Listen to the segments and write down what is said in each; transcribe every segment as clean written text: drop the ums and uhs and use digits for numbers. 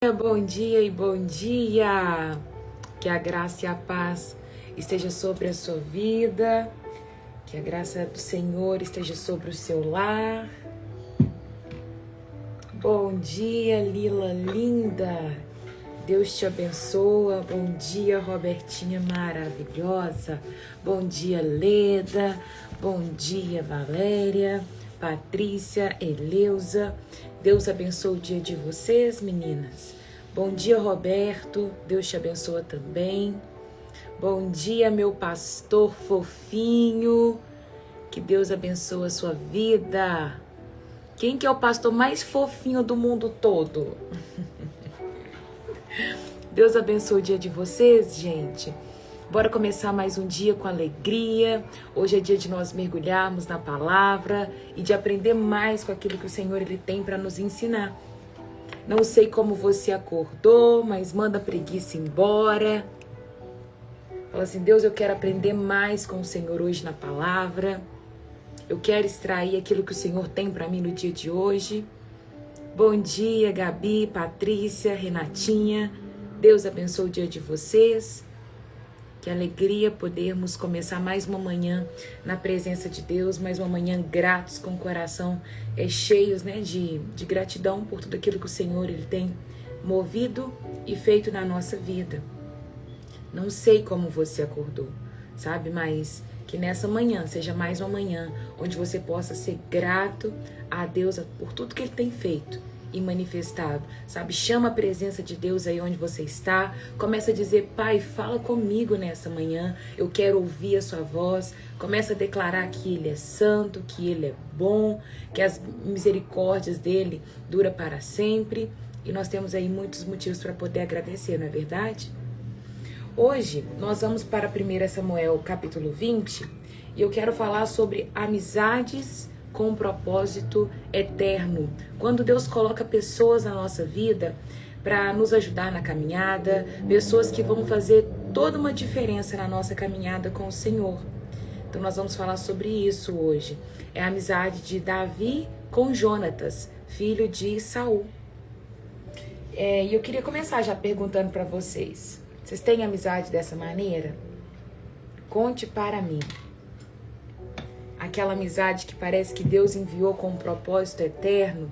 Bom dia e bom dia! Que a graça e a paz esteja sobre a sua vida, que a graça do Senhor esteja sobre o seu lar. Bom dia, Lila linda! Deus te abençoa. Bom dia, Robertinha maravilhosa. Bom dia, Leda. Bom dia, Valéria, Patrícia, Eleusa. Deus abençoe o dia de vocês, meninas. Bom dia, Roberto. Deus te abençoa também. Bom dia, meu pastor fofinho. Que Deus abençoe a sua vida. Quem que é o pastor mais fofinho do mundo todo? Deus abençoe o dia de vocês, gente. Bora começar mais um dia com alegria. Hoje é dia de nós mergulharmos na palavra e de aprender mais com aquilo que o Senhor ele tem para nos ensinar. Não sei como você acordou, mas manda a preguiça embora. Fala assim: Deus, eu quero aprender mais com o Senhor hoje na palavra. Eu quero extrair aquilo que o Senhor tem para mim no dia de hoje. Bom dia, Gabi, Patrícia, Renatinha. Deus abençoe o dia de vocês. Que alegria podermos começar mais uma manhã na presença de Deus, mais uma manhã gratos, com o coração cheios, de gratidão por tudo aquilo que o Senhor ele tem movido e feito na nossa vida. Não sei como você acordou, sabe? Mas que nessa manhã seja mais uma manhã onde você possa ser grato a Deus por tudo que Ele tem feito e manifestado, sabe? Chama a presença de Deus aí onde você está. Começa a dizer: Pai, fala comigo nessa manhã. Eu quero ouvir a sua voz. Começa a declarar que Ele é santo, que Ele é bom, que as misericórdias dEle duram para sempre. E nós temos aí muitos motivos para poder agradecer, não é verdade? Hoje nós vamos para 1 Samuel capítulo 20 e eu quero falar sobre amizades com um propósito eterno. Quando Deus coloca pessoas na nossa vida para nos ajudar na caminhada, pessoas que vão fazer toda uma diferença na nossa caminhada com o Senhor. Então nós vamos falar sobre isso hoje. É a amizade de Davi com Jonatas, filho de Saul. E eu queria começar já perguntando para vocês: vocês têm amizade dessa maneira? Conte para mim. Aquela amizade que parece que Deus enviou com um propósito eterno,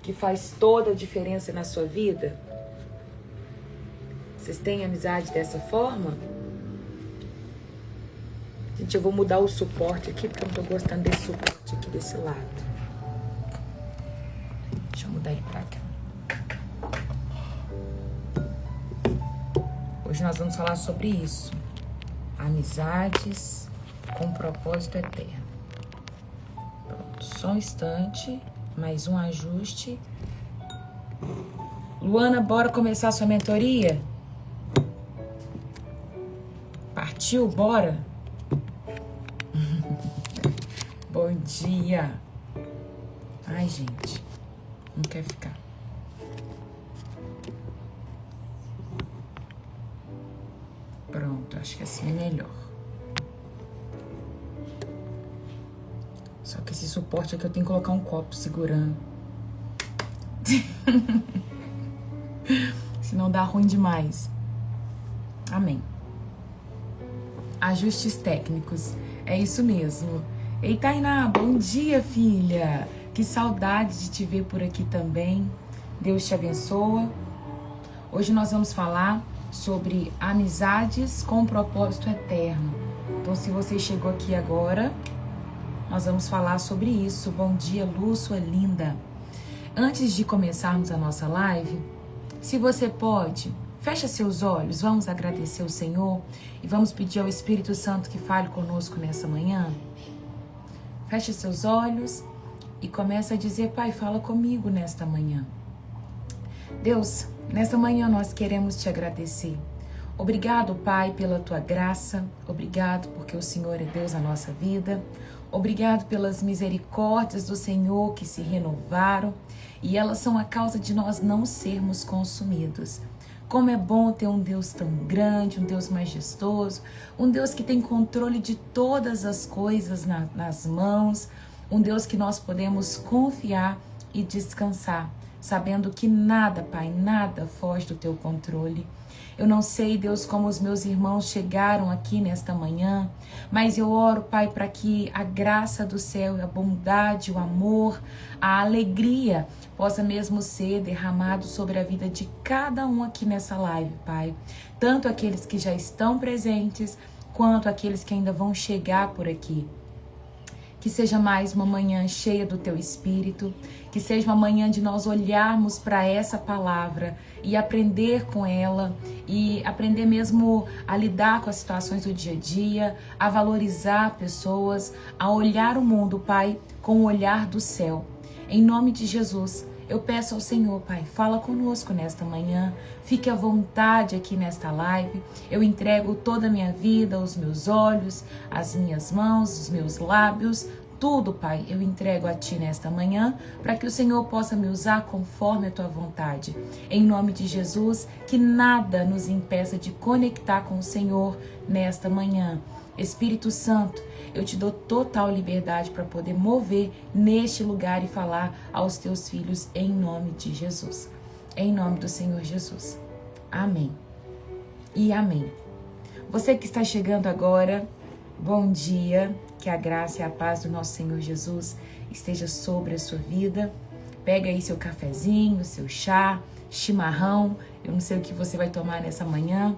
que faz toda a diferença na sua vida? Vocês têm amizade dessa forma? Gente, eu vou mudar o suporte aqui, porque eu não tô gostando desse suporte aqui desse lado. Deixa eu mudar ele pra cá. Hoje nós vamos falar sobre isso. Amizades com propósito eterno. Pronto, só um instante, mais um ajuste. Luana, bora começar a sua mentoria? Partiu, bora? Bom dia. Ai, gente, não quer ficar. Pronto, acho que assim é melhor. Só que esse suporte aqui eu tenho que colocar um copo segurando. Senão dá ruim demais. Amém. Ajustes técnicos. É isso mesmo. Ei, Tainá, bom dia, filha. Que saudade de te ver por aqui também. Deus te abençoa. Hoje nós vamos falar sobre amizades com propósito eterno. Então, se você chegou aqui agora, nós vamos falar sobre isso. Bom dia, Lu, sua linda. Antes de começarmos a nossa live, se você pode, fecha seus olhos, vamos agradecer o Senhor e vamos pedir ao Espírito Santo que fale conosco nessa manhã. Fecha seus olhos e começa a dizer: Pai, fala comigo nesta manhã. Deus, nesta manhã nós queremos te agradecer. Obrigado, Pai, pela tua graça. Obrigado porque o Senhor é Deus na nossa vida. Obrigado pelas misericórdias do Senhor que se renovaram e elas são a causa de nós não sermos consumidos. Como é bom ter um Deus tão grande, um Deus majestoso, um Deus que tem controle de todas as coisas nas mãos, um Deus que nós podemos confiar e descansar. sabendo que nada, Pai, nada foge do teu controle. Eu não sei, Deus, como os meus irmãos chegaram aqui nesta manhã, mas eu oro, Pai, para que a graça do céu, a bondade, o amor, a alegria possa mesmo ser derramado sobre a vida de cada um aqui nessa live, Pai. Tanto aqueles que já estão presentes, quanto aqueles que ainda vão chegar por aqui. Que seja mais uma manhã cheia do Teu Espírito, que seja uma manhã de nós olharmos para essa palavra e aprender com ela, e aprender mesmo a lidar com as situações do dia a dia, a valorizar pessoas, a olhar o mundo, Pai, com o olhar do céu. Em nome de Jesus, eu peço ao Senhor, Pai, fala conosco nesta manhã, fique à vontade aqui nesta live. Eu entrego toda a minha vida, os meus olhos, as minhas mãos, os meus lábios, tudo, Pai, eu entrego a Ti nesta manhã, para que o Senhor possa me usar conforme a Tua vontade. Em nome de Jesus, que nada nos impeça de conectar com o Senhor nesta manhã. Espírito Santo, eu te dou total liberdade para poder mover neste lugar e falar aos teus filhos em nome de Jesus. Em nome do Senhor Jesus. Amém. E amém. Você que está chegando agora, bom dia. Que a graça e a paz do nosso Senhor Jesus esteja sobre a sua vida. Pega aí seu cafezinho, seu chá, chimarrão. Eu não sei o que você vai tomar nessa manhã.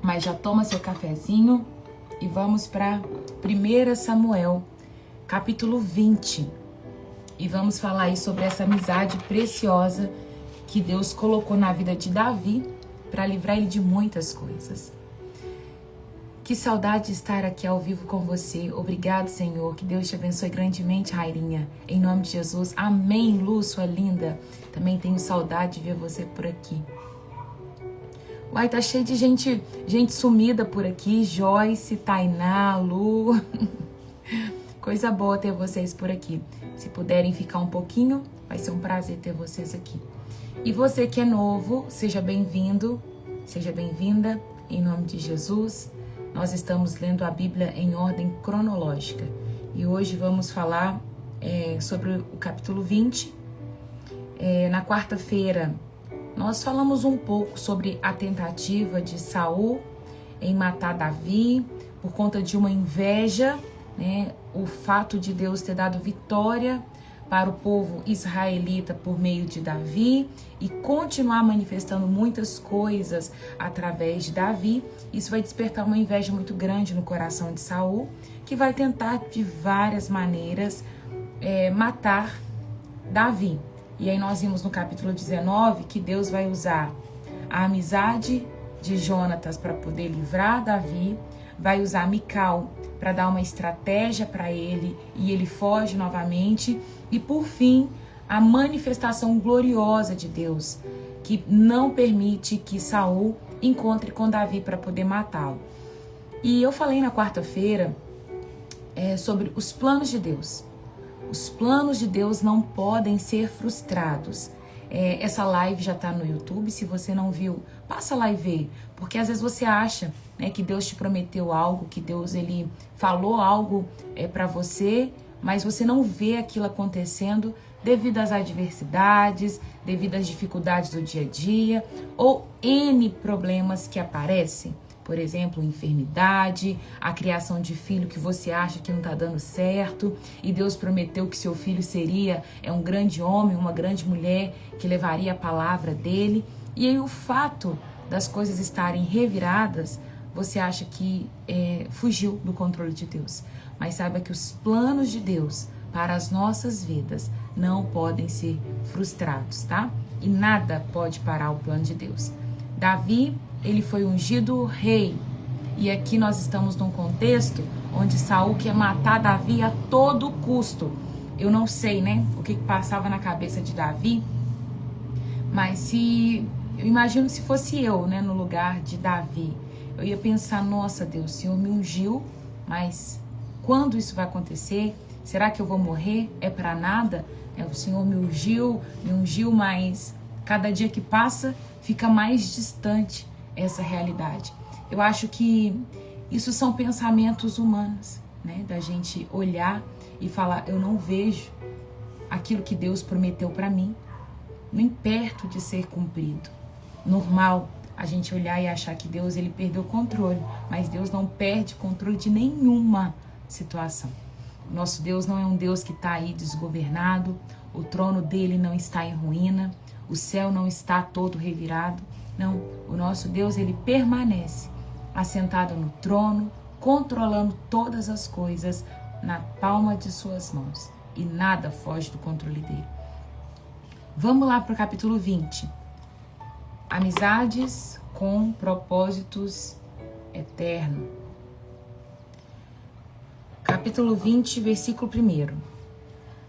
Mas já toma seu cafezinho e vamos para 1 Samuel, capítulo 20. E vamos falar aí sobre essa amizade preciosa que Deus colocou na vida de Davi para livrar ele de muitas coisas. Que saudade de estar aqui ao vivo com você. Obrigado, Senhor. Que Deus te abençoe grandemente, Rairinha. Em nome de Jesus. Amém, Lu, sua linda. Também tenho saudade de ver você por aqui. Uai, tá cheio de gente sumida por aqui. Joyce, Tainá, Lu. Coisa boa ter vocês por aqui. Se puderem ficar um pouquinho, vai ser um prazer ter vocês aqui. E você que é novo, seja bem-vindo, seja bem-vinda. Em nome de Jesus. Nós estamos lendo a Bíblia em ordem cronológica. E hoje vamos falar sobre o capítulo 20. Na quarta-feira, nós falamos um pouco sobre a tentativa de Saul em matar Davi por conta de uma inveja, né? O fato de Deus ter dado vitória para o povo israelita por meio de Davi e continuar manifestando muitas coisas através de Davi. Isso vai despertar uma inveja muito grande no coração de Saul, que vai tentar de várias maneiras matar Davi. E aí nós vimos no capítulo 19 que Deus vai usar a amizade de Jonatas para poder livrar Davi, vai usar Mical para dar uma estratégia para ele e ele foge novamente. E por fim, a manifestação gloriosa de Deus, que não permite que Saul encontre com Davi para poder matá-lo. E eu falei na quarta-feira sobre os planos de Deus. Os planos de Deus não podem ser frustrados. Essa live já está no YouTube. Se você não viu, passa lá e vê. Porque às vezes você acha, né, que Deus te prometeu algo, que Deus ele falou algo para você, mas você não vê aquilo acontecendo devido às adversidades, devido às dificuldades do dia a dia, ou N problemas que aparecem. Por exemplo, enfermidade, a criação de filho que você acha que não está dando certo, e Deus prometeu que seu filho seria um grande homem, uma grande mulher que levaria a palavra dele. E aí o fato das coisas estarem reviradas, você acha que fugiu do controle de Deus. Mas saiba que os planos de Deus para as nossas vidas não podem ser frustrados, tá? E nada pode parar o plano de Deus. Davi, ele foi ungido rei. E aqui nós estamos num contexto onde Saul quer matar Davi a todo custo. Eu não sei, né, o que passava na cabeça de Davi, mas eu imagino se fosse eu, né, no lugar de Davi, eu ia pensar, nossa Deus, o Senhor me ungiu, mas quando isso vai acontecer? Será que eu vou morrer? É para nada? O Senhor me ungiu, mas cada dia que passa fica mais distante essa realidade. Eu acho que isso são pensamentos humanos, né? Da gente olhar e falar, eu não vejo aquilo que Deus prometeu para mim, nem perto de ser cumprido. Normal a gente olhar e achar que Deus ele perdeu o controle, mas Deus não perde controle de nenhuma situação. Nosso Deus não é um Deus que está aí desgovernado, o trono dele não está em ruína, o céu não está todo revirado. Não, o nosso Deus ele permanece assentado no trono, controlando todas as coisas na palma de suas mãos. E nada foge do controle dele. Vamos lá para o capítulo 20. Amizades com propósitos eternos. Capítulo 20, versículo 1.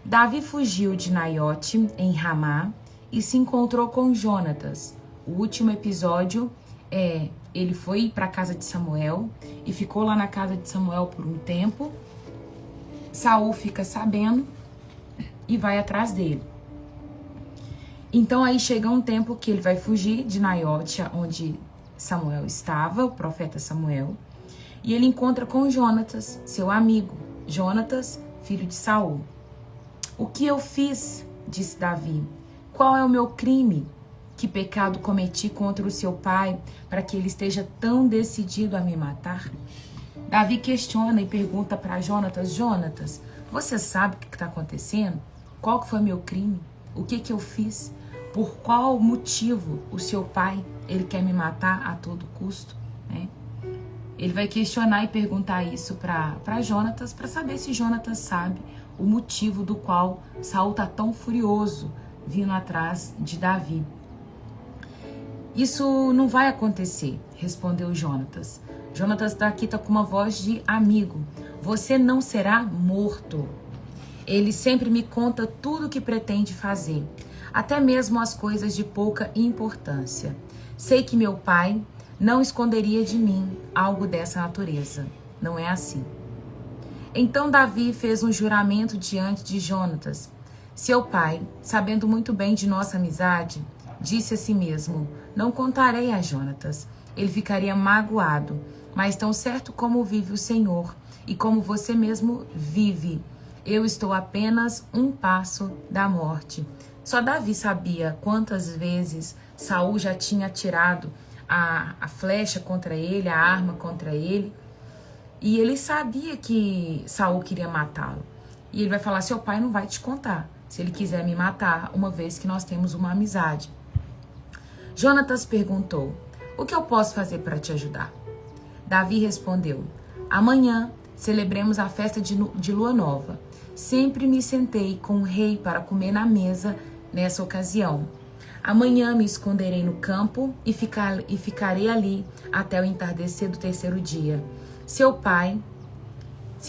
Davi fugiu de Naiote, em Ramá, e se encontrou com Jonatas. O último episódio ele foi para a casa de Samuel e ficou lá na casa de Samuel por um tempo. Saul fica sabendo e vai atrás dele. Então aí chega um tempo que ele vai fugir de Naiote, onde Samuel estava, o profeta Samuel, e ele encontra com Jonatas, seu amigo. Jonatas, filho de Saul. O que eu fiz? Disse Davi. Qual é o meu crime? Que pecado cometi contra o seu pai para que ele esteja tão decidido a me matar? Davi questiona e pergunta para Jonatas: Jonatas, você sabe o que está acontecendo? Qual que foi meu crime? O que eu fiz? Por qual motivo o seu pai ele quer me matar a todo custo? Né? Ele vai questionar e perguntar isso para Jonatas, para saber se Jonatas sabe o motivo do qual Saul está tão furioso vindo atrás de Davi. Isso não vai acontecer, respondeu Jonatas. Jonatas daqui está com uma voz de amigo. Você não será morto. Ele sempre me conta tudo o que pretende fazer, até mesmo as coisas de pouca importância. Sei que meu pai não esconderia de mim algo dessa natureza. Não é assim. Então Davi fez um juramento diante de Jonatas. Seu pai, sabendo muito bem de nossa amizade, disse a si mesmo: não contarei a Jonatas. Ele ficaria magoado. Mas tão certo como vive o Senhor e como você mesmo vive, eu estou apenas um passo da morte. Só Davi sabia quantas vezes Saul já tinha atirado a flecha contra ele, a arma contra ele. E ele sabia que Saul queria matá-lo. E ele vai falar: seu pai não vai te contar se ele quiser me matar, uma vez que nós temos uma amizade. Jonatas perguntou: o que eu posso fazer para te ajudar? Davi respondeu: amanhã celebremos a festa de lua nova. Sempre me sentei com o rei para comer na mesa nessa ocasião. Amanhã me esconderei no campo e ficarei ali até o entardecer do terceiro dia. Se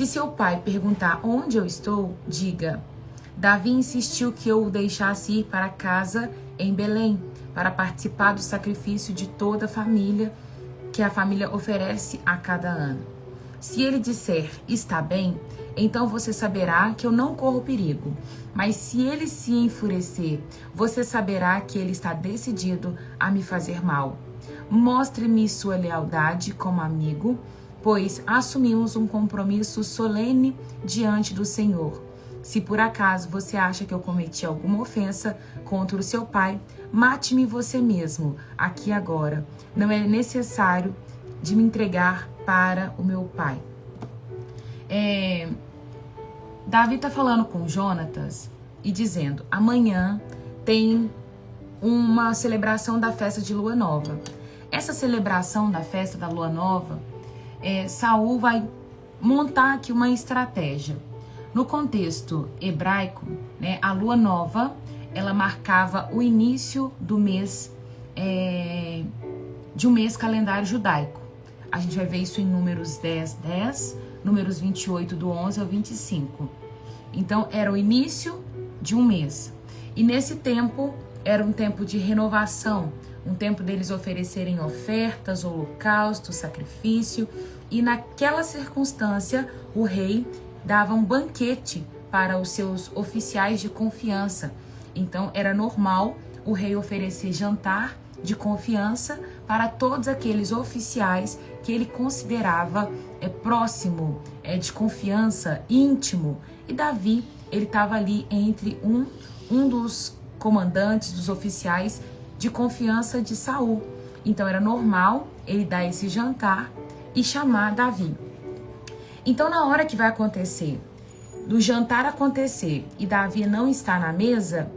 seu pai perguntar onde eu estou, diga: Davi insistiu que eu o deixasse ir para casa em Belém, para participar do sacrifício de toda a família, que a família oferece a cada ano. Se ele disser, está bem, então você saberá que eu não corro perigo. Mas se ele se enfurecer, você saberá que ele está decidido a me fazer mal. Mostre-me sua lealdade como amigo, pois assumimos um compromisso solene diante do Senhor. Se por acaso você acha que eu cometi alguma ofensa contra o seu pai, mate-me você mesmo, aqui agora. Não é necessário de me entregar para o meu pai. Davi está falando com Jonatas e dizendo: amanhã tem uma celebração da festa de lua nova. Essa celebração da festa da lua nova, Saul vai montar aqui uma estratégia. No contexto hebraico, né, a lua nova, ela marcava o início do mês, de um mês calendário judaico. A gente vai ver isso em Números 10:10, Números 28, do 11 ao 25. Então, era o início de um mês. E nesse tempo, era um tempo de renovação, um tempo deles oferecerem ofertas, holocausto, sacrifício. E naquela circunstância, o rei dava um banquete para os seus oficiais de confiança. Então, era normal o rei oferecer jantar de confiança para todos aqueles oficiais que ele considerava próximo, de confiança, íntimo. E Davi, ele estava ali entre um dos comandantes, dos oficiais de confiança de Saul. Então era normal ele dar esse jantar e chamar Davi. Então na hora que vai acontecer, do jantar acontecer e Davi não está na mesa,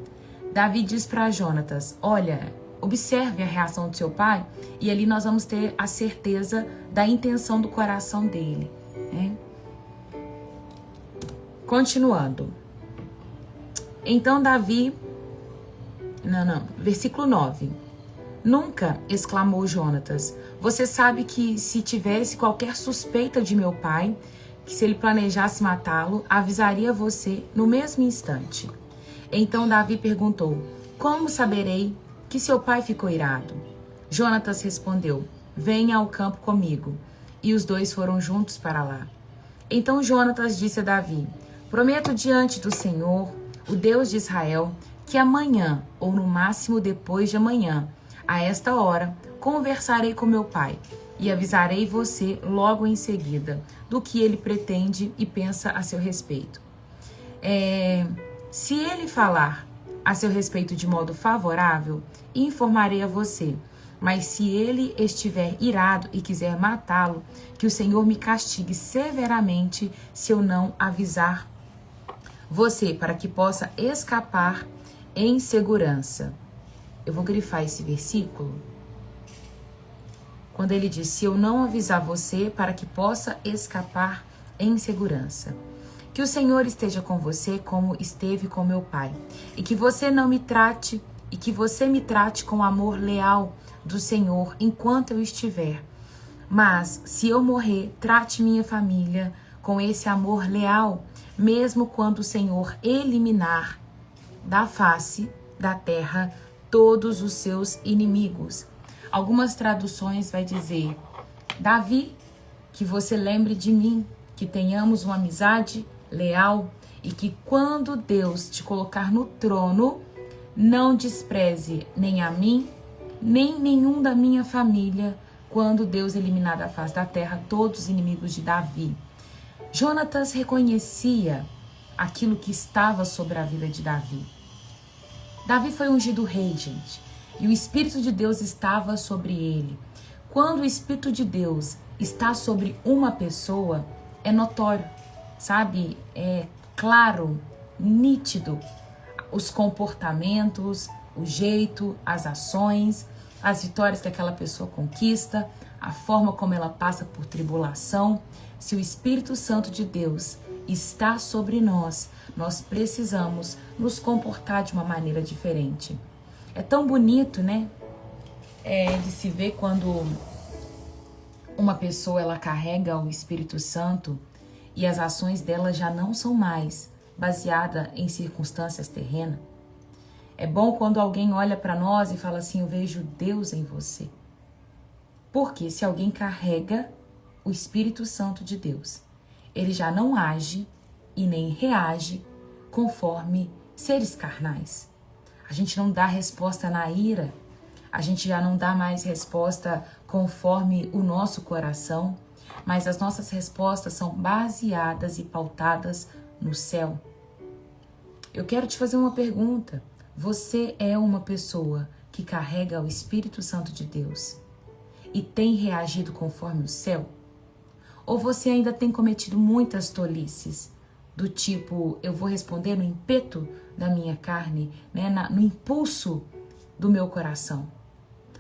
Davi diz para Jonatas, olha, observe a reação do seu pai e ali nós vamos ter a certeza da intenção do coração dele, né? Continuando. Então Davi... Versículo 9. Nunca, exclamou Jonatas, você sabe que se tivesse qualquer suspeita de meu pai, que se ele planejasse matá-lo, avisaria você no mesmo instante. Então Davi perguntou, como saberei que seu pai ficou irado? Jonatas respondeu, venha ao campo comigo. E os dois foram juntos para lá. Então Jonatas disse a Davi, prometo diante do Senhor, o Deus de Israel, que amanhã, ou no máximo depois de amanhã, a esta hora, conversarei com meu pai e avisarei você logo em seguida do que ele pretende e pensa a seu respeito. Se ele falar a seu respeito de modo favorável, informarei a você. Mas se ele estiver irado e quiser matá-lo, que o Senhor me castigue severamente se eu não avisar você, para que possa escapar em segurança. Eu vou grifar esse versículo. Quando ele diz, se eu não avisar você, para que possa escapar em segurança. Que o Senhor esteja com você como esteve com meu pai. E que você não me trate, e que você me trate com amor leal do Senhor enquanto eu estiver. Mas, se eu morrer, trate minha família com esse amor leal, mesmo quando o Senhor eliminar da face da terra todos os seus inimigos. Algumas traduções vai dizer, Davi, que você lembre de mim, que tenhamos uma amizade leal e que quando Deus te colocar no trono, não despreze nem a mim, nem nenhum da minha família, quando Deus eliminar da face da terra todos os inimigos de Davi. Jonatas reconhecia aquilo que estava sobre a vida de Davi. Davi foi ungido rei, gente, e o Espírito de Deus estava sobre ele. Quando o Espírito de Deus está sobre uma pessoa, é notório, sabe? É claro, nítido, os comportamentos, o jeito, as ações, as vitórias que aquela pessoa conquista, a forma como ela passa por tribulação. Se o Espírito Santo de Deus está sobre nós, nós precisamos nos comportar de uma maneira diferente. É tão bonito, né? De se ver quando uma pessoa ela carrega o Espírito Santo e as ações dela já não são mais baseadas em circunstâncias terrenas. É bom quando alguém olha para nós e fala assim, eu vejo Deus em você. Porque se alguém carrega o Espírito Santo de Deus, ele já não age e nem reage conforme seres carnais. A gente não dá resposta na ira, a gente já não dá mais resposta conforme o nosso coração, mas as nossas respostas são baseadas e pautadas no céu. Eu quero te fazer uma pergunta. Você é uma pessoa que carrega o Espírito Santo de Deus e tem reagido conforme o céu? Ou você ainda tem cometido muitas tolices, do tipo, eu vou responder no ímpeto da minha carne, né, no impulso do meu coração?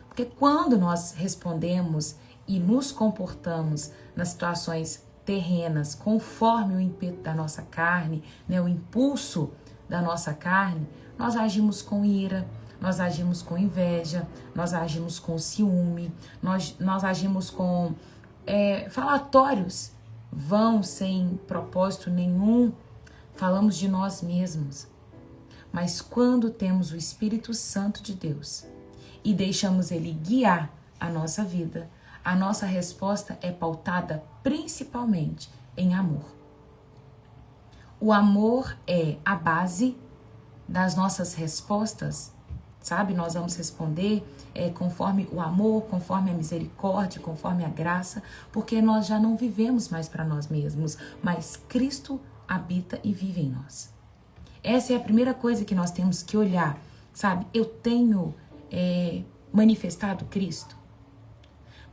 Porque quando nós respondemos e nos comportamos nas situações terrenas conforme o ímpeto da nossa carne, né, o impulso da nossa carne, nós agimos com ira, nós agimos com inveja, nós agimos com ciúme, nós agimos com falatórios vão sem propósito nenhum, falamos de nós mesmos. Mas quando temos o Espírito Santo de Deus e deixamos ele guiar a nossa vida, a nossa resposta é pautada principalmente em amor. O amor é a base das nossas respostas, sabe? Nós vamos responder conforme o amor, conforme a misericórdia, conforme a graça, porque nós já não vivemos mais para nós mesmos, mas Cristo habita e vive em nós. Essa é a primeira coisa que nós temos que olhar, sabe? Eu tenho manifestado Cristo?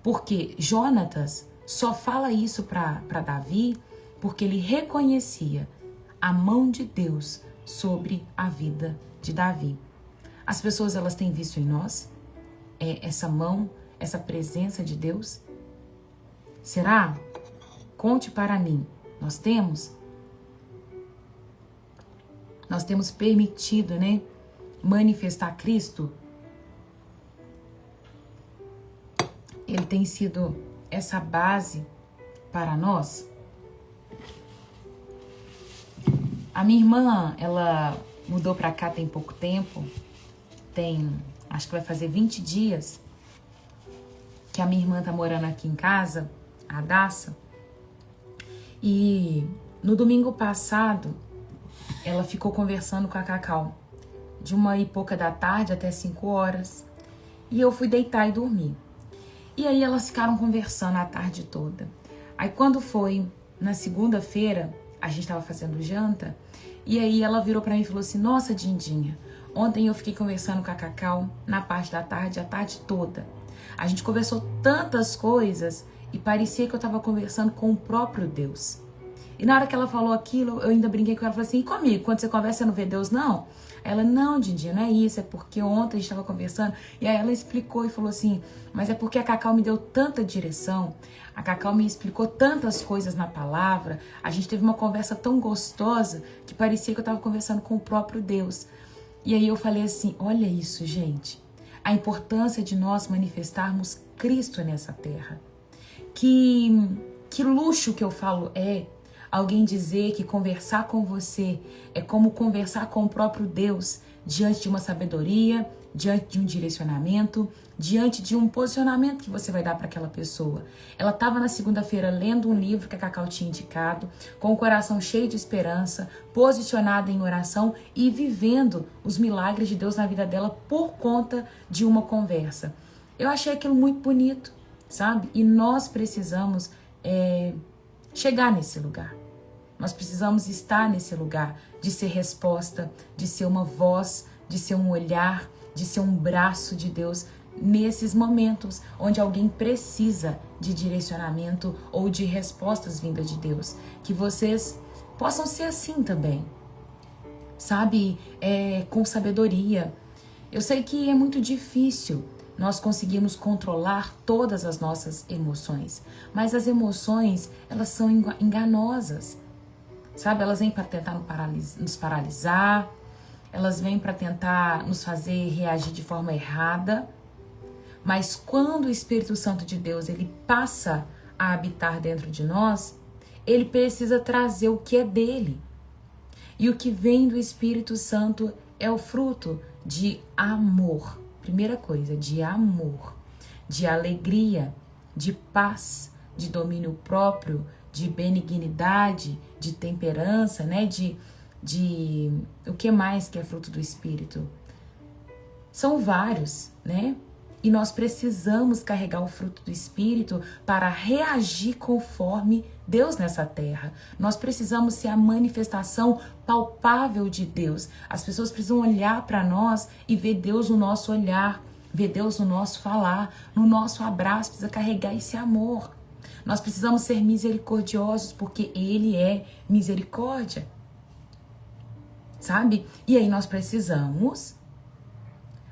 Porque Jonatas só fala isso para Davi porque ele reconhecia a mão de Deus sobre a vida de Davi. As pessoas, elas têm visto em nós essa mão, essa presença de Deus? Será? Conte para mim. Nós temos permitido, né, manifestar Cristo? Ele tem sido essa base para nós? A minha irmã, ela mudou para cá tem pouco tempo. Acho que vai fazer 20 dias que a minha irmã tá morando aqui em casa, a Daça. E no domingo passado, ela ficou conversando com a Cacau, de 1h pouca da tarde até 5 horas. E eu fui deitar e dormir. E aí elas ficaram conversando a tarde toda. Aí quando foi na segunda-feira, a gente tava fazendo janta, e aí ela virou pra mim e falou assim: nossa, Dindinha, ontem eu fiquei conversando com a Cacau na parte da tarde, a tarde toda. A gente conversou tantas coisas e parecia que eu tava conversando com o próprio Deus. E na hora que ela falou aquilo, eu ainda brinquei com ela, falei assim: e comigo, quando você conversa, você não vê Deus, não? Ela: não, Dindinha, não é isso, é porque ontem a gente estava conversando. E aí ela explicou e falou assim: mas é porque a Cacau me deu tanta direção, a Cacau me explicou tantas coisas na palavra, a gente teve uma conversa tão gostosa que parecia que eu estava conversando com o próprio Deus. E aí eu falei assim: olha isso, gente, a importância de nós manifestarmos Cristo nessa terra. Que luxo que eu falo alguém dizer que conversar com você é como conversar com o próprio Deus, diante de uma sabedoria, diante de um direcionamento, diante de um posicionamento que você vai dar para aquela pessoa. Ela estava na segunda-feira lendo um livro que a Cacau tinha indicado, com o coração cheio de esperança, posicionada em oração e vivendo os milagres de Deus na vida dela por conta de uma conversa. Eu achei aquilo muito bonito, sabe? E nós precisamos chegar nesse lugar. Nós precisamos estar nesse lugar de ser resposta, de ser uma voz, de ser um olhar, de ser um braço de Deus nesses momentos onde alguém precisa de direcionamento ou de respostas vindas de Deus. Que vocês possam ser assim também, sabe? Com sabedoria. Eu sei que é muito difícil nós conseguirmos controlar todas as nossas emoções, mas as emoções, elas são enganosas. Sabe, elas vêm para tentar nos paralisar, elas vêm para tentar nos fazer reagir de forma errada. Mas quando o Espírito Santo de Deus, ele passa a habitar dentro de nós, ele precisa trazer o que é dele. E o que vem do Espírito Santo é o fruto de amor. Primeira coisa, de amor, de alegria, de paz, de domínio próprio, de benignidade, de temperança, né? De o que mais que é fruto do Espírito? São vários, né? E nós precisamos carregar o fruto do Espírito para reagir conforme Deus nessa terra. Nós precisamos ser a manifestação palpável de Deus. As pessoas precisam olhar para nós e ver Deus no nosso olhar, ver Deus no nosso falar, no nosso abraço. Precisa carregar esse amor. Nós precisamos ser misericordiosos porque Ele é misericórdia, sabe? E aí nós precisamos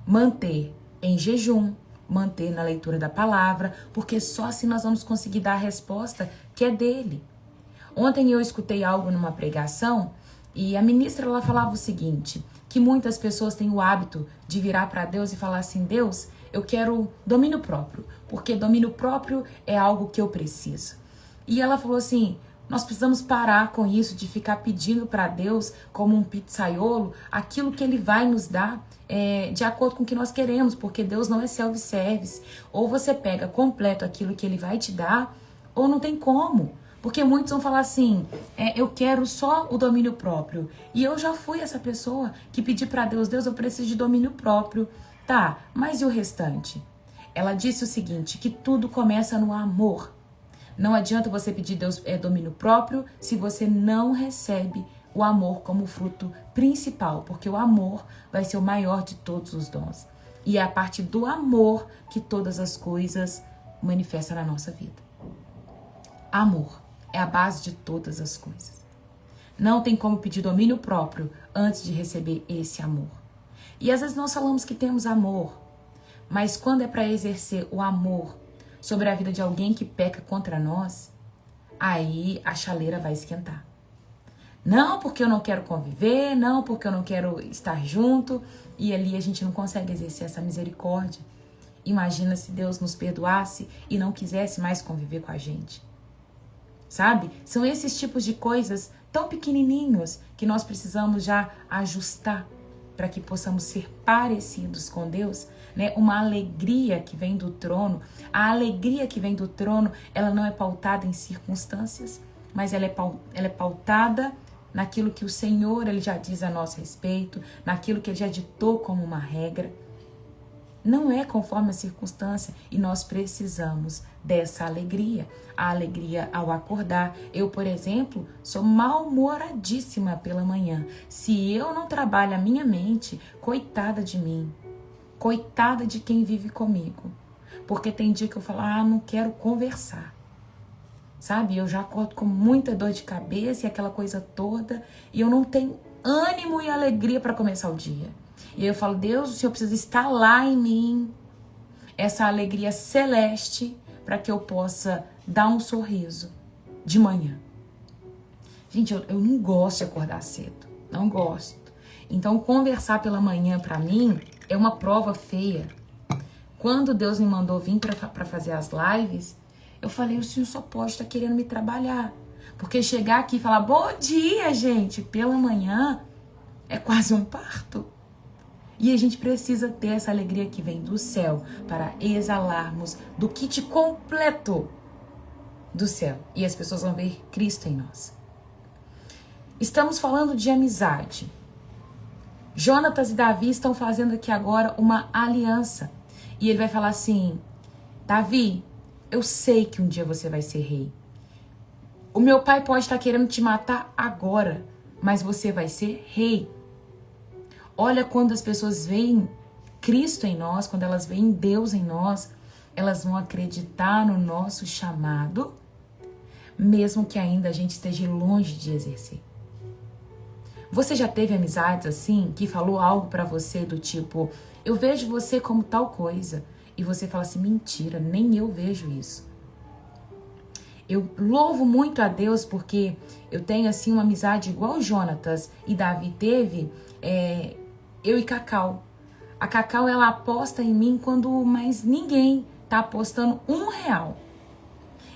manter em jejum, manter na leitura da palavra, porque só assim nós vamos conseguir dar a resposta que é dele. Ontem eu escutei algo numa pregação e a ministra ela falava o seguinte, que muitas pessoas têm o hábito de virar para Deus e falar assim: Deus, eu quero domínio próprio, porque domínio próprio é algo que eu preciso. E ela falou assim: nós precisamos parar com isso de ficar pedindo para Deus, como um pizzaiolo, aquilo que Ele vai nos dar de acordo com o que nós queremos, porque Deus não é self-service. Ou você pega completo aquilo que Ele vai te dar, ou não tem como. Porque muitos vão falar assim: eu quero só o domínio próprio. E eu já fui essa pessoa que pedi para Deus: Deus, eu preciso de domínio próprio. Tá, mas e o restante? Ela disse o seguinte, que tudo começa no amor. Não adianta você pedir Deus domínio próprio se você não recebe o amor como fruto principal, porque o amor vai ser o maior de todos os dons. E é a partir do amor que todas as coisas manifestam na nossa vida. Amor é a base de todas as coisas. Não tem como pedir domínio próprio antes de receber esse amor. E às vezes nós falamos que temos amor, mas quando é para exercer o amor sobre a vida de alguém que peca contra nós, aí a chaleira vai esquentar. Não porque eu não quero conviver, não porque eu não quero estar junto, e ali a gente não consegue exercer essa misericórdia. Imagina se Deus nos perdoasse e não quisesse mais conviver com a gente. Sabe? São esses tipos de coisas tão pequenininhos que nós precisamos já ajustar para que possamos ser parecidos com Deus, né? Uma alegria que vem do trono. A alegria que vem do trono, ela não é pautada em circunstâncias, mas ela é pautada naquilo que o Senhor ele já diz a nosso respeito, naquilo que ele já ditou como uma regra. Não é conforme a circunstância e nós precisamos dessa alegria. A alegria ao acordar. Eu, por exemplo, sou mal-humoradíssima pela manhã. Se eu não trabalho a minha mente, coitada de mim. Coitada de quem vive comigo. Porque tem dia que eu falo, não quero conversar. Sabe? Eu já acordo com muita dor de cabeça e aquela coisa toda. E eu não tenho ânimo e alegria para começar o dia. E aí eu falo, Deus, o Senhor precisa instalar em mim essa alegria celeste para que eu possa dar um sorriso de manhã. Gente, eu não gosto de acordar cedo. Não gosto. Então, conversar pela manhã para mim é uma prova feia. Quando Deus me mandou vir para fazer as lives, eu falei, o Senhor só pode estar querendo me trabalhar. Porque chegar aqui e falar, bom dia, gente, pela manhã, é quase um parto. E a gente precisa ter essa alegria que vem do céu para exalarmos do kit completo do céu. E as pessoas vão ver Cristo em nós. Estamos falando de amizade. Jonatas e Davi estão fazendo aqui agora uma aliança. E ele vai falar assim, Davi, eu sei que um dia você vai ser rei. O meu pai pode estar querendo te matar agora, mas você vai ser rei. Olha, quando as pessoas veem Cristo em nós, quando elas veem Deus em nós, elas vão acreditar no nosso chamado, mesmo que ainda a gente esteja longe de exercer. Você já teve amizades assim, que falou algo pra você do tipo, eu vejo você como tal coisa, e você fala assim, mentira, nem eu vejo isso. Eu louvo muito a Deus porque eu tenho assim uma amizade igual o Jonatas e Davi teve, eu e Cacau. A Cacau, ela aposta em mim quando mais ninguém tá apostando R$1.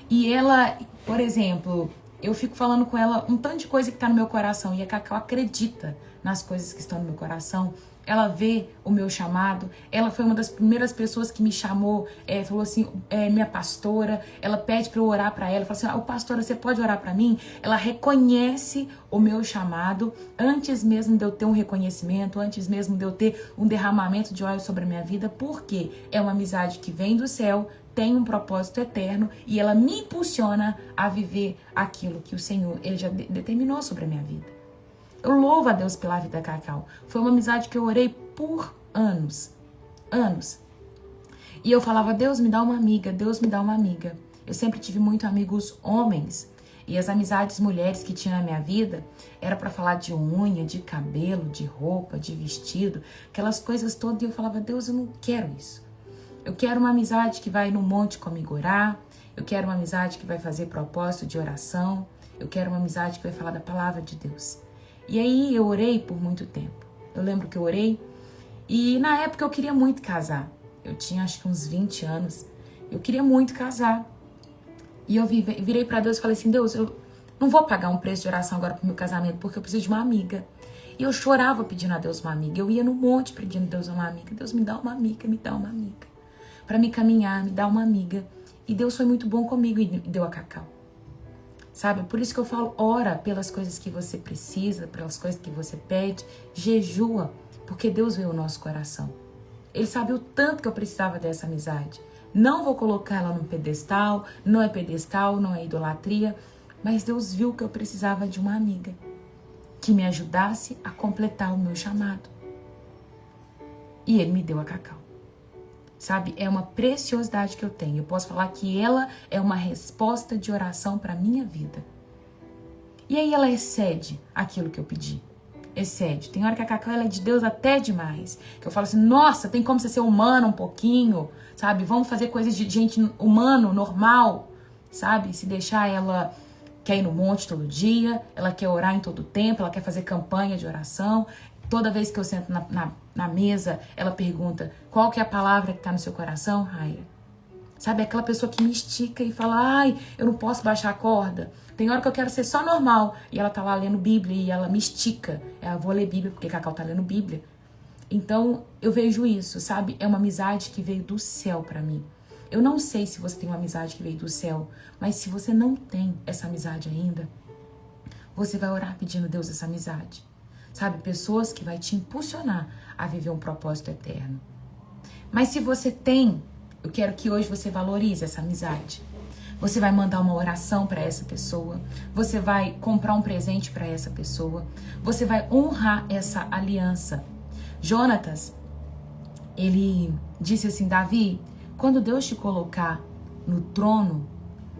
E ela, por exemplo, eu fico falando com ela um tanto de coisa que tá no meu coração. E a Cacau acredita nas coisas que estão no meu coração. Ela vê o meu chamado. Ela foi uma das primeiras pessoas que me chamou, falou assim, minha pastora. Ela pede para eu orar para ela. Fala assim, pastora, você pode orar para mim? Ela reconhece o meu chamado antes mesmo de eu ter um reconhecimento, antes mesmo de eu ter um derramamento de óleo sobre a minha vida. Porque é uma amizade que vem do céu, tem um propósito eterno e ela me impulsiona a viver aquilo que o Senhor ele já determinou sobre a minha vida. Eu louvo a Deus pela vida da Cacau. Foi uma amizade que eu orei por anos. Anos. E eu falava, Deus me dá uma amiga, Deus me dá uma amiga. Eu sempre tive muito amigos homens. E as amizades mulheres que tinha na minha vida era para falar de unha, de cabelo, de roupa, de vestido, aquelas coisas todas. E eu falava, Deus, eu não quero isso. Eu quero uma amizade que vai no monte comigo orar. Eu quero uma amizade que vai fazer propósito de oração. Eu quero uma amizade que vai falar da palavra de Deus. E aí eu orei por muito tempo. Eu lembro que eu orei e na época eu queria muito casar. Eu tinha acho que uns 20 anos. Eu queria muito casar. E eu virei para Deus e falei assim, Deus, eu não vou pagar um preço de oração agora pro meu casamento porque eu preciso de uma amiga. E eu chorava pedindo a Deus uma amiga. Eu ia no monte pedindo a Deus uma amiga. Deus me dá uma amiga, me dá uma amiga. Para me caminhar, me dá uma amiga. E Deus foi muito bom comigo e deu a Cacau. Sabe? Por isso que eu falo, ora pelas coisas que você precisa, pelas coisas que você pede, jejua, porque Deus vê o nosso coração. Ele sabe o tanto que eu precisava dessa amizade. Não vou colocar ela num pedestal, não é idolatria, mas Deus viu que eu precisava de uma amiga. que me ajudasse a completar o meu chamado. E ele me deu a Cacau. Sabe? É uma preciosidade que eu tenho. Eu posso falar que ela é uma resposta de oração para a minha vida. E aí ela excede aquilo que eu pedi. Excede. Tem hora que a Cacau ela é de Deus até demais. Que eu falo assim, nossa, tem como você ser humano um pouquinho, sabe? Vamos fazer coisas de gente humano, normal, sabe? Se deixar, ela quer ir no monte todo dia, ela quer orar em todo tempo, ela quer fazer campanha de oração. Toda vez que eu sento na mesa, ela pergunta, qual que é a palavra que está no seu coração, Raia? Sabe, aquela pessoa que me estica e fala, ai, eu não posso baixar a corda. Tem hora que eu quero ser só normal. E ela tá lá lendo Bíblia e ela me estica. Eu vou ler Bíblia porque Cacau tá lendo Bíblia. Então, eu vejo isso, sabe? É uma amizade que veio do céu pra mim. Eu não sei se você tem uma amizade que veio do céu, mas se você não tem essa amizade ainda, você vai orar pedindo a Deus essa amizade. Sabe? Pessoas que vai te impulsionar a viver um propósito eterno. Mas se você tem, eu quero que hoje você valorize essa amizade. Você vai mandar uma oração para essa pessoa. Você vai comprar um presente para essa pessoa. Você vai honrar essa aliança. Jonatas, ele disse assim, Davi, quando Deus te colocar no trono,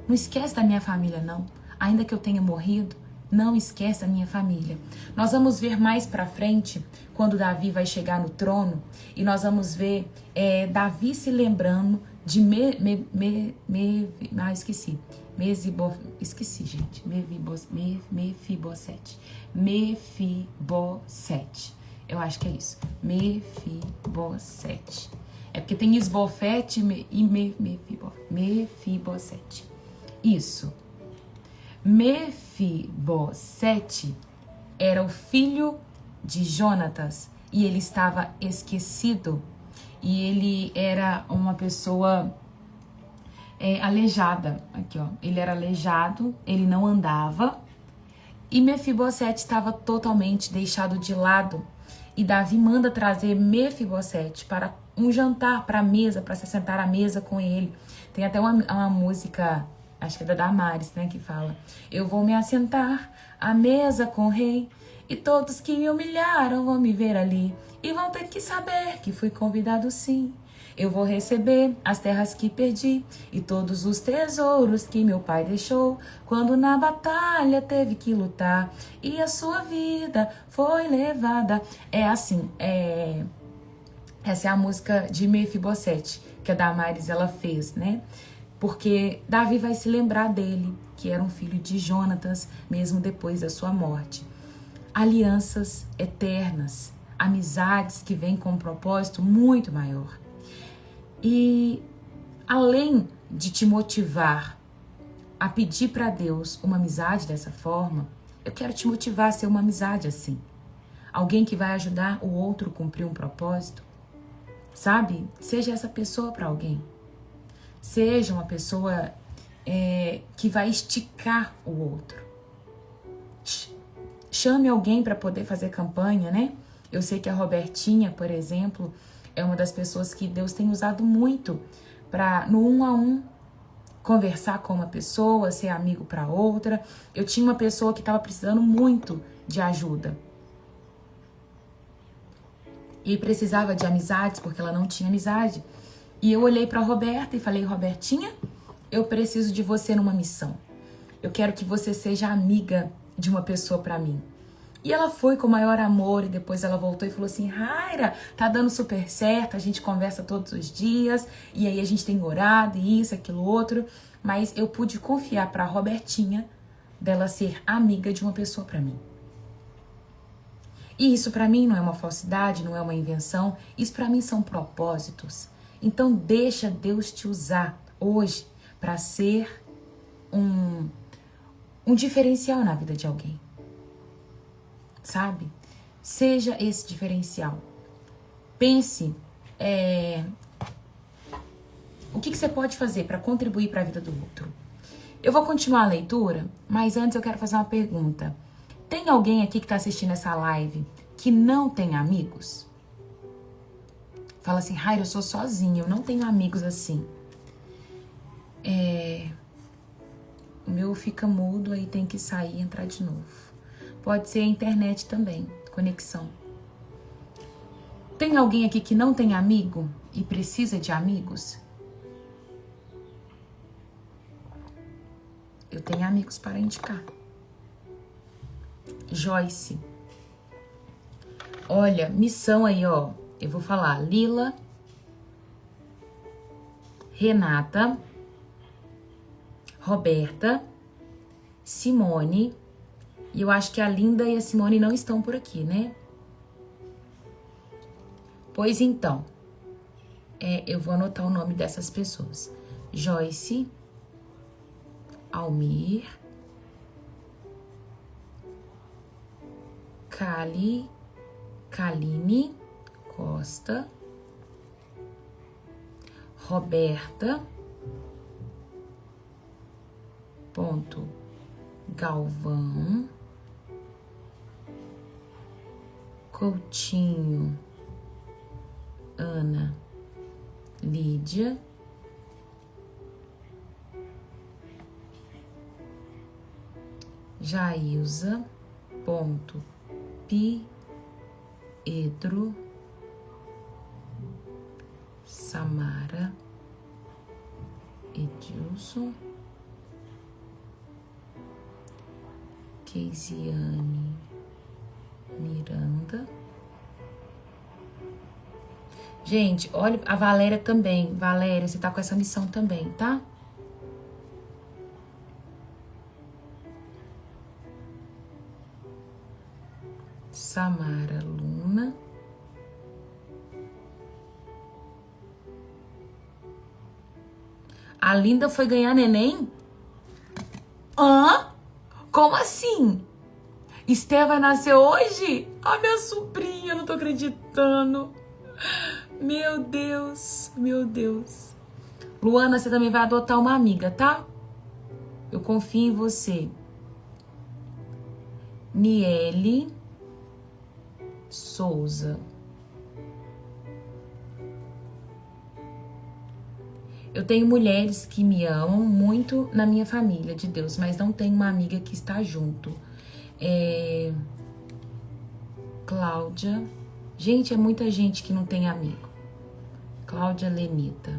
não esquece da minha família não. Ainda que eu tenha morrido, não esquece da minha família. Nós vamos ver mais pra frente, quando Davi vai chegar no trono, e nós vamos ver Davi se lembrando de esqueci, gente. Mefibosete. Eu acho que é isso. Mefibosete. É porque tem Esbofete e Mefibosete. Isso. Mefibosete era o filho de Jonatas e ele estava esquecido e ele era uma pessoa aleijada. Aqui, ó. Ele era aleijado, ele não andava e Mefibosete estava totalmente deixado de lado. E Davi manda trazer Mefibosete para um jantar, para a mesa, para se sentar à mesa com ele. Tem até uma música, acho que é da Damares, né, que fala: eu vou me assentar à mesa com o rei, e todos que me humilharam vão me ver ali, e vão ter que saber que fui convidado sim. Eu vou receber as terras que perdi e todos os tesouros que meu pai deixou quando na batalha teve que lutar e a sua vida foi levada. É assim, essa é a música de Mefibosete que a Damares ela fez, né? Porque Davi vai se lembrar dele, que era um filho de Jonatas, mesmo depois da sua morte. Alianças eternas, amizades que vêm com um propósito muito maior. E além de te motivar a pedir para Deus uma amizade dessa forma, eu quero te motivar a ser uma amizade assim. Alguém que vai ajudar o outro a cumprir um propósito. Sabe? Seja essa pessoa para alguém. Seja uma pessoa que vai esticar o outro. Chame alguém para poder fazer campanha, né? Eu sei que a Robertinha, por exemplo, é uma das pessoas que Deus tem usado muito para, no 1 a 1, conversar com uma pessoa, ser amigo para outra. Eu tinha uma pessoa que estava precisando muito de ajuda. E precisava de amizades, porque ela não tinha amizade. E eu olhei para a Roberta e falei: Robertinha, eu preciso de você numa missão. Eu quero que você seja amiga de uma pessoa para mim. E ela foi com o maior amor e depois ela voltou e falou assim: Raira, tá dando super certo, a gente conversa todos os dias e aí a gente tem orado e isso, aquilo, outro. Mas eu pude confiar para a Robertinha dela ser amiga de uma pessoa para mim. E isso para mim não é uma falsidade, não é uma invenção, isso para mim são propósitos. Então deixa Deus te usar hoje para ser um diferencial na vida de alguém. Sabe? Seja esse diferencial. Pense o que você pode fazer para contribuir para a vida do outro. Eu vou continuar a leitura, mas antes eu quero fazer uma pergunta. Tem alguém aqui que está assistindo essa live que não tem amigos? Fala assim: Raira, eu sou sozinha, eu não tenho amigos assim. O meu fica mudo, aí tem que sair e entrar de novo. Pode ser a internet também, conexão. Tem alguém aqui que não tem amigo e precisa de amigos? Eu tenho amigos para indicar. Joyce. Olha, missão aí, ó. Eu vou falar Lila, Renata, Roberta, Simone. E eu acho que a Linda e a Simone não estão por aqui, né? Pois então, eu vou anotar o nome dessas pessoas. Joyce, Almir, Kaline Costa, Roberta, Galvão, Coutinho, Ana, Lídia, Jailza, Pedro, Samara, Edilson, Keisiane, Miranda. Gente, olha a Valéria também. Valéria, você tá com essa missão também, tá? Samara Luna. A Linda foi ganhar neném? Hã? Como assim? Esther vai nascer hoje? Ah, minha sobrinha, não tô acreditando. Meu Deus, meu Deus. Luana, você também vai adotar uma amiga, tá? Eu confio em você. Niele Souza. Eu tenho mulheres que me amam muito na minha família de Deus, mas não tenho uma amiga que está junto. Cláudia. Gente, é muita gente que não tem amigo. Cláudia Lenita.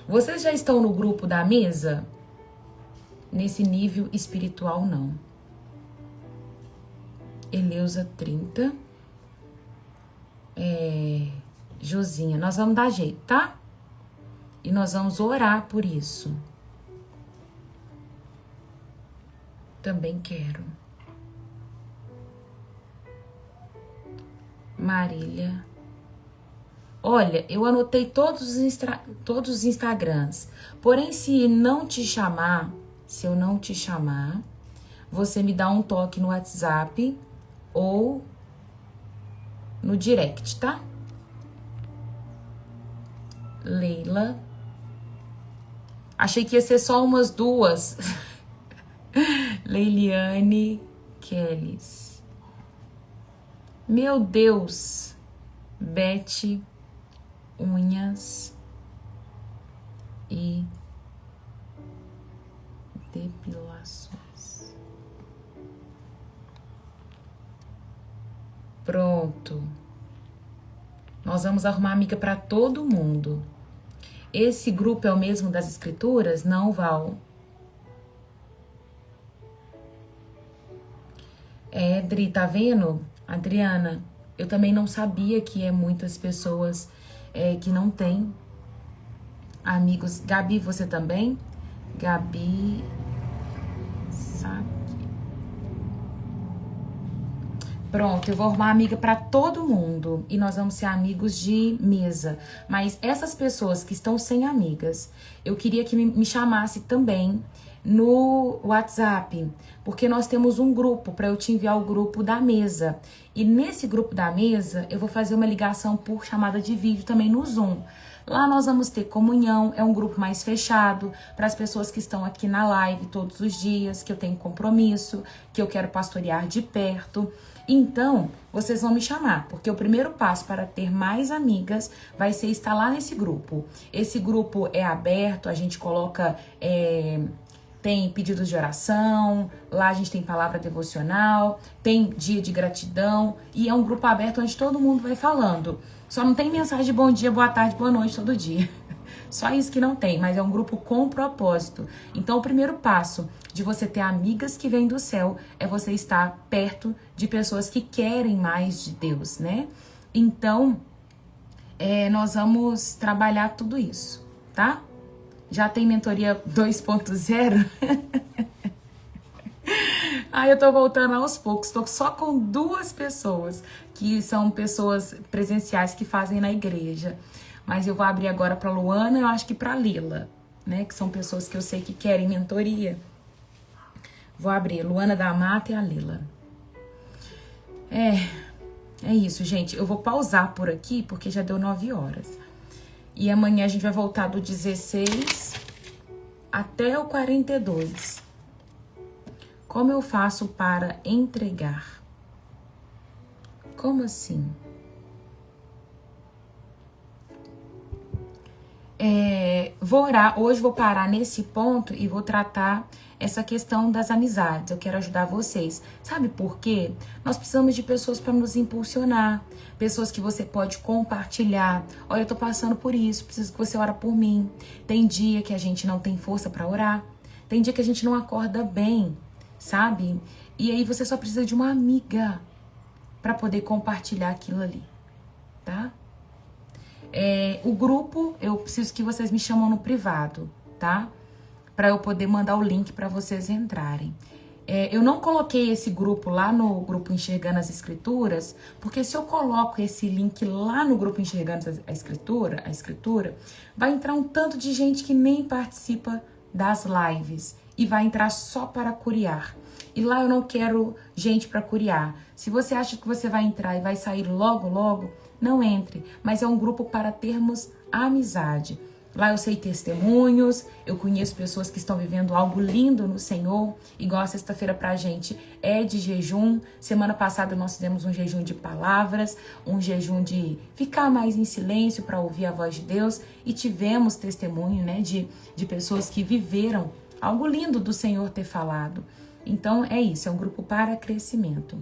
Vocês já estão no grupo da mesa? Nesse nível espiritual, não. Eleusa 30. Josinha, nós vamos dar jeito, tá? E nós vamos orar por isso. Também quero. Marília. Olha, eu anotei todos os Instagrams. Porém, se eu não te chamar, você me dá um toque no WhatsApp ou no direct, tá? Leila. Achei que ia ser só umas duas. Leiliane Kellys. Meu Deus. Beth Unhas e depilações. Pronto. Nós vamos arrumar amiga para todo mundo. Esse grupo é o mesmo das escrituras? Não, Val. Dri, tá vendo? Adriana, eu também não sabia que muitas pessoas que não têm amigos. Gabi, você também? Gabi, sabe? Pronto, eu vou arrumar amiga para todo mundo e nós vamos ser amigos de mesa. Mas essas pessoas que estão sem amigas, eu queria que me chamasse também no WhatsApp, porque nós temos um grupo para eu te enviar o grupo da mesa. E nesse grupo da mesa, eu vou fazer uma ligação por chamada de vídeo também no Zoom. Lá nós vamos ter comunhão, é um grupo mais fechado para as pessoas que estão aqui na live todos os dias, que eu tenho compromisso, que eu quero pastorear de perto. Então, vocês vão me chamar, porque o primeiro passo para ter mais amigas vai ser estar lá nesse grupo. Esse grupo é aberto, a gente coloca tem pedidos de oração, lá a gente tem palavra devocional, tem dia de gratidão e é um grupo aberto onde todo mundo vai falando. Só não tem mensagem de bom dia, boa tarde, boa noite todo dia. Só isso que não tem, mas é um grupo com propósito. Então o primeiro passo de você ter amigas que vêm do céu é você estar perto de pessoas que querem mais de Deus, né? Então, nós vamos trabalhar tudo isso, tá? Já tem mentoria 2.0? Eu tô voltando aos poucos, tô só com 2 pessoas, que são pessoas presenciais que fazem na igreja. Mas eu vou abrir agora pra Luana, eu acho que pra Lila, né? Que são pessoas que eu sei que querem mentoria. Vou abrir, Luana da Mata e a Lila. É isso, gente. Eu vou pausar por aqui, porque já deu 9 horas. E amanhã a gente vai voltar do 16 até o 42. Como eu faço para entregar? Como assim? Vou orar. Hoje vou parar nesse ponto e vou tratar essa questão das amizades. Eu quero ajudar vocês. Sabe por quê? Nós precisamos de pessoas para nos impulsionar. Pessoas que você pode compartilhar. Olha, eu tô passando por isso, preciso que você ore por mim. Tem dia que a gente não tem força para orar. Tem dia que a gente não acorda bem, sabe? E aí você só precisa de uma amiga para poder compartilhar aquilo ali, tá? O grupo, eu preciso que vocês me chamam no privado, tá? Para eu poder mandar o link para vocês entrarem. Eu não coloquei esse grupo lá no grupo Enxergando as Escrituras, porque se eu coloco esse link lá no grupo Enxergando a Escritura, vai entrar um tanto de gente que nem participa das lives e vai entrar só para curiar. E lá eu não quero gente para curiar. Se você acha que você vai entrar e vai sair logo, logo, não entre. Mas é um grupo para termos amizade. Lá eu sei testemunhos, eu conheço pessoas que estão vivendo algo lindo no Senhor. Igual a sexta-feira pra gente é de jejum. Semana passada nós fizemos um jejum de palavras, um jejum de ficar mais em silêncio para ouvir a voz de Deus. E tivemos testemunho, né, de pessoas que viveram algo lindo do Senhor ter falado. Então é isso, é um grupo para crescimento.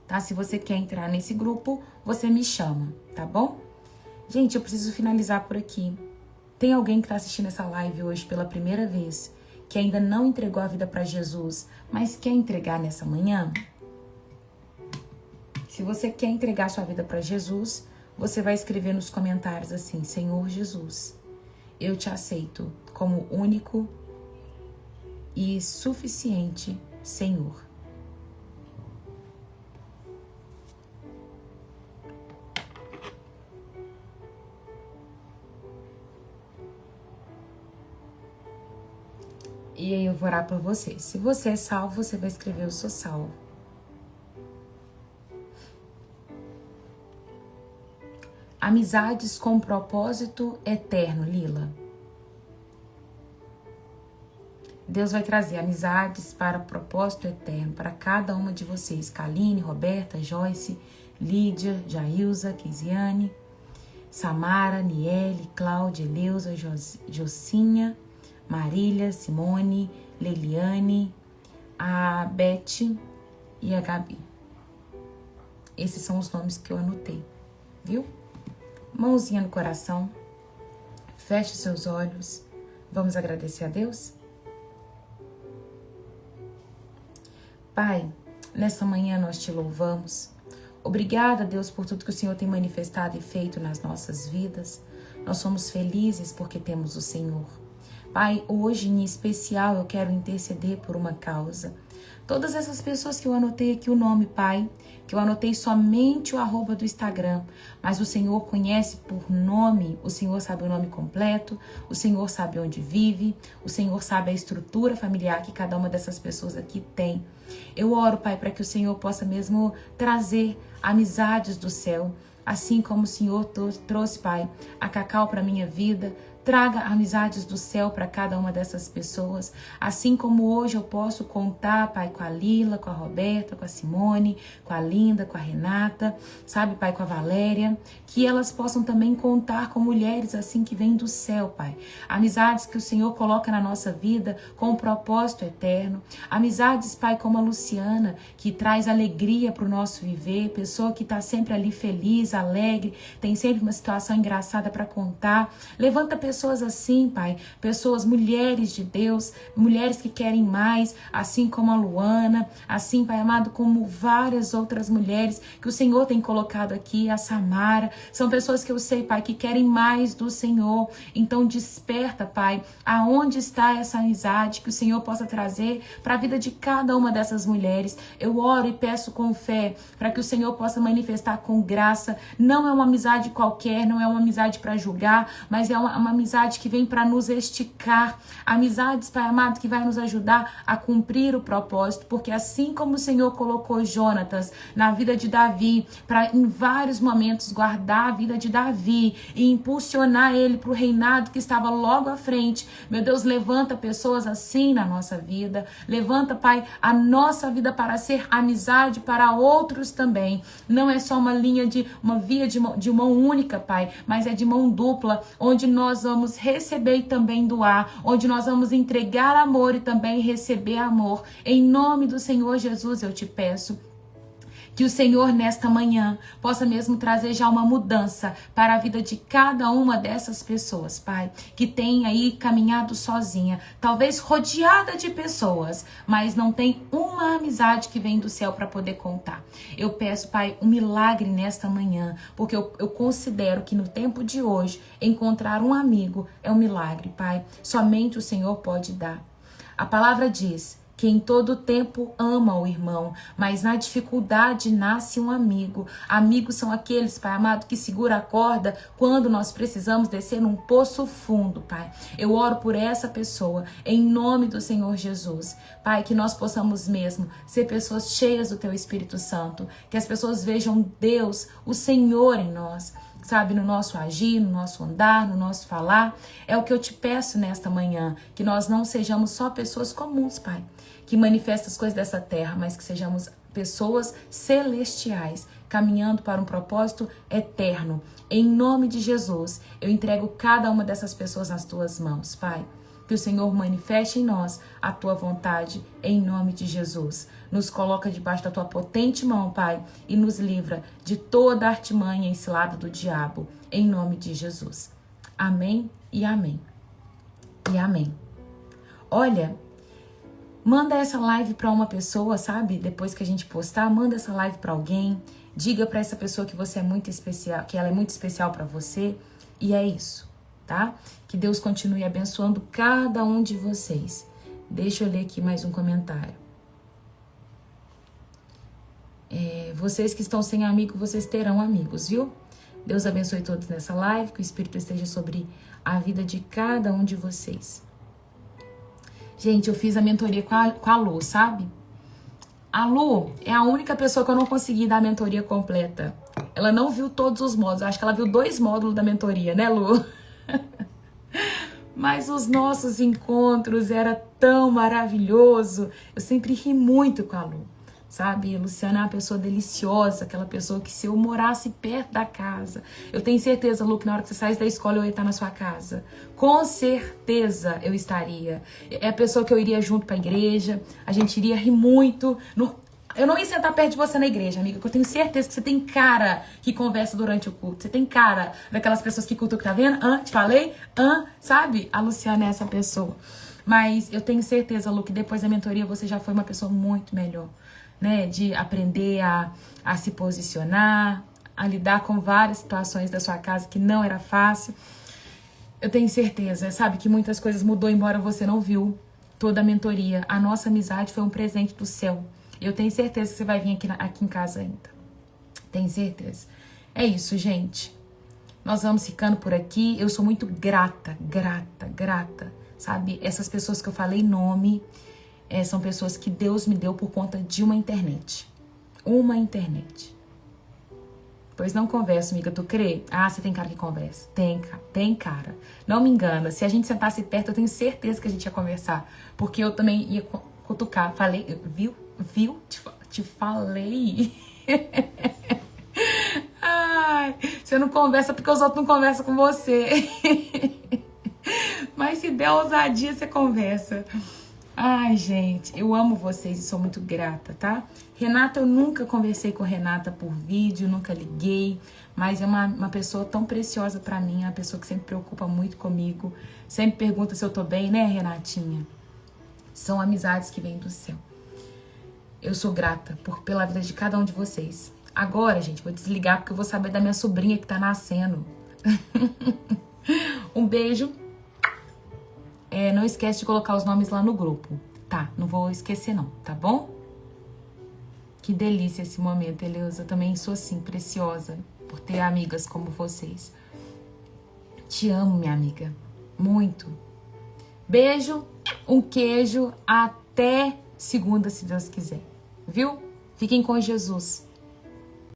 Tá? Se você quer entrar nesse grupo, você me chama, tá bom? Gente, eu preciso finalizar por aqui. Tem alguém que está assistindo essa live hoje pela primeira vez, que ainda não entregou a vida para Jesus, mas quer entregar nessa manhã? Se você quer entregar sua vida para Jesus, você vai escrever nos comentários assim: Senhor Jesus, eu te aceito como único e suficiente Senhor. E aí eu vou orar por você. Se você é salvo, você vai escrever: eu sou salvo. Amizades com propósito eterno, Lila. Deus vai trazer amizades para propósito eterno para cada uma de vocês. Kaline, Roberta, Joyce, Lídia, Jailza, Keisiane, Samara, Niele, Cláudia, Eleusa, Jocinha, Marília, Simone, Leiliane, a Beth e a Gabi. Esses são os nomes que eu anotei, viu? Mãozinha no coração, feche seus olhos, vamos agradecer a Deus? Pai, nessa manhã nós te louvamos. Obrigada, Deus, por tudo que o Senhor tem manifestado e feito nas nossas vidas. Nós somos felizes porque temos o Senhor. Pai, hoje em especial eu quero interceder por uma causa. Todas essas pessoas que eu anotei aqui o nome, Pai, que eu anotei somente o @ do Instagram, mas o Senhor conhece por nome, o Senhor sabe o nome completo, o Senhor sabe onde vive, o Senhor sabe a estrutura familiar que cada uma dessas pessoas aqui tem. Eu oro, Pai, para que o Senhor possa mesmo trazer amizades do céu, assim como o Senhor trouxe, Pai, a Cacau para minha vida, Traga amizades do céu para cada uma dessas pessoas. Assim como hoje eu posso contar, Pai, com a Lila, com a Roberta, com a Simone, com a Linda, com a Renata, sabe, Pai, com a Valéria. Que elas possam também contar com mulheres assim que vêm do céu, Pai. Amizades que o Senhor coloca na nossa vida com um propósito eterno. Amizades, Pai, como a Luciana, que traz alegria para o nosso viver. Pessoa que está sempre ali feliz, alegre, tem sempre uma situação engraçada para contar. Levanta pessoas assim, Pai, pessoas, mulheres de Deus, mulheres que querem mais, assim como a Luana, assim, Pai amado, como várias outras mulheres que o Senhor tem colocado aqui, a Samara, são pessoas que eu sei, Pai, que querem mais do Senhor. Então desperta, Pai, aonde está essa amizade que o Senhor possa trazer para a vida de cada uma dessas mulheres. Eu oro e peço com fé para que o Senhor possa manifestar com graça. Não é uma amizade qualquer, não é uma amizade para julgar, mas é uma amizade que vem para nos esticar. Amizades, Pai amado, que vai nos ajudar a cumprir o propósito, porque assim como o Senhor colocou Jonatas na vida de Davi, para em vários momentos guardar a vida de Davi e impulsionar ele para o reinado que estava logo à frente. Meu Deus, levanta pessoas assim na nossa vida. Levanta, Pai, a nossa vida para ser amizade para outros também. Não é só uma via de mão única, Pai, mas é de mão dupla, onde nós vamos receber e também doar, onde nós vamos entregar amor e também receber amor. Em nome do Senhor Jesus, eu te peço que o Senhor, nesta manhã, possa mesmo trazer já uma mudança para a vida de cada uma dessas pessoas, Pai, que tem aí caminhado sozinha, talvez rodeada de pessoas, mas não tem uma amizade que vem do céu para poder contar. Eu peço, Pai, um milagre nesta manhã, porque eu considero que no tempo de hoje, encontrar um amigo é um milagre, Pai. Somente o Senhor pode dar. A palavra diz que em todo tempo ama o irmão, mas na dificuldade nasce um amigo. Amigos são aqueles, Pai amado, que segura a corda quando nós precisamos descer num poço fundo, Pai. Eu oro por essa pessoa, em nome do Senhor Jesus. Pai, que nós possamos mesmo ser pessoas cheias do Teu Espírito Santo, que as pessoas vejam Deus, o Senhor em nós, sabe, no nosso agir, no nosso andar, no nosso falar. É o que eu te peço nesta manhã, que nós não sejamos só pessoas comuns, Pai, que manifestam as coisas dessa terra, mas que sejamos pessoas celestiais, caminhando para um propósito eterno. Em nome de Jesus, eu entrego cada uma dessas pessoas nas Tuas mãos, Pai. Que o Senhor manifeste em nós a Tua vontade, em nome de Jesus. Nos coloca debaixo da Tua potente mão, Pai, e nos livra de toda artimanha e cilada do diabo, em nome de Jesus. Amém e amém. E amém. Olha, manda essa live para uma pessoa, sabe? Depois que a gente postar, manda essa live para alguém. Diga para essa pessoa que você é muito especial, que ela é muito especial para você. E é isso, tá? Que Deus continue abençoando cada um de vocês. Deixa eu ler aqui mais um comentário. Vocês que estão sem amigo, vocês terão amigos, viu? Deus abençoe todos nessa live, que o Espírito esteja sobre a vida de cada um de vocês. Gente, eu fiz a mentoria com a Lu, sabe? A Lu é a única pessoa que eu não consegui dar a mentoria completa. Ela não viu todos os módulos, acho que ela viu 2 módulos da mentoria, né, Lu? Mas os nossos encontros era tão maravilhoso. Eu sempre ri muito com a Lu, sabe? A Luciana é uma pessoa deliciosa, aquela pessoa que se eu morasse perto da casa, eu tenho certeza, Lu, que na hora que você saísse da escola eu ia estar na sua casa. Com certeza eu estaria. É a pessoa que eu iria junto pra igreja, a gente iria rir muito. Eu não ia sentar perto de você na igreja, amiga, porque eu tenho certeza que você tem cara que conversa durante o culto. Você tem cara daquelas pessoas que cultuam, que tá vendo? Te falei? Sabe? A Luciana é essa pessoa. Mas eu tenho certeza, Lu, que depois da mentoria você já foi uma pessoa muito melhor, né? De aprender a se posicionar, a lidar com várias situações da sua casa que não era fácil. Eu tenho certeza, sabe, que muitas coisas mudou, embora você não viu toda a mentoria. A nossa amizade foi um presente do céu. Eu tenho certeza que você vai vir aqui em casa ainda. Tenho certeza. É isso, gente. Nós vamos ficando por aqui. Eu sou muito grata, sabe? Essas pessoas que eu falei nome, são pessoas que Deus me deu por conta de uma internet. Uma internet. Pois não converso, amiga, tu crê? Ah, você tem cara que conversa. Tem cara. Não me engana. Se a gente sentasse perto, eu tenho certeza que a gente ia conversar. Porque eu também ia cutucar. Falei, viu? Te falei. Ai, você não conversa porque os outros não conversam com você. Mas se der ousadia, você conversa. Ai, gente, eu amo vocês e sou muito grata, tá? Renata, eu nunca conversei com Renata por vídeo, nunca liguei, mas é uma pessoa tão preciosa pra mim, é uma pessoa que sempre preocupa muito comigo, sempre pergunta se eu tô bem, né, Renatinha? São amizades que vêm do céu. Eu sou grata pela vida de cada um de vocês. Agora, gente, vou desligar porque eu vou saber da minha sobrinha que tá nascendo. Um beijo. Não esquece de colocar os nomes lá no grupo. Tá, não vou esquecer não, tá bom? Que delícia esse momento, Eleusa. Eu também sou assim, preciosa, por ter amigas como vocês. Te amo, minha amiga. Muito. Beijo, um queijo. Até segunda, se Deus quiser. Viu? Fiquem com Jesus.